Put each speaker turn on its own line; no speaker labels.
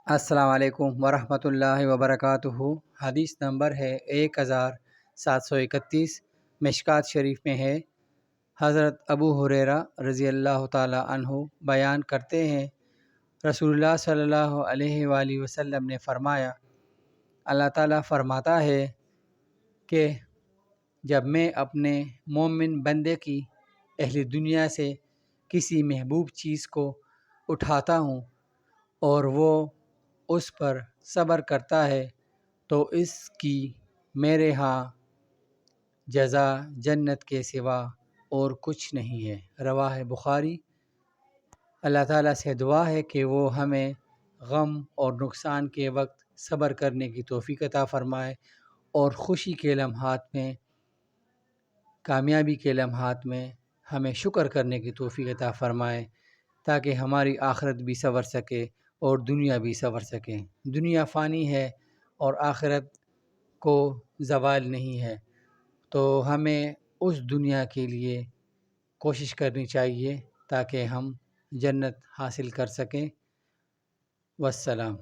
السلام علیکم ورحمۃ اللہ وبرکاتہ۔ حدیث نمبر ہے 1731، مشکوٰۃ شریف میں ہے۔ حضرت ابو ہریرہ رضی اللہ تعالی عنہ بیان کرتے ہیں، رسول اللہ صلی اللہ علیہ وآلہ وسلم نے فرمایا، اللہ تعالیٰ فرماتا ہے کہ جب میں اپنے مومن بندے کی اہل دنیا سے کسی محبوب چیز کو اٹھاتا ہوں اور وہ اس پر صبر کرتا ہے تو اس کی میرے ہاں جزا جنت کے سوا اور کچھ نہیں ہے۔ رواہ بخاری۔ اللہ تعالیٰ سے دعا ہے کہ وہ ہمیں غم اور نقصان کے وقت صبر کرنے کی توفیق عطا فرمائے اور خوشی کے لمحات میں، کامیابی کے لمحات میں ہمیں شکر کرنے کی توفیق عطا فرمائے، تاکہ ہماری آخرت بھی سنور سکے اور دنیا بھی سنور سکے۔ دنیا فانی ہے اور آخرت کو زوال نہیں ہے، تو ہمیں اس دنیا کے لیے کوشش کرنی چاہیے تاکہ ہم جنت حاصل کر سکیں۔ والسلام۔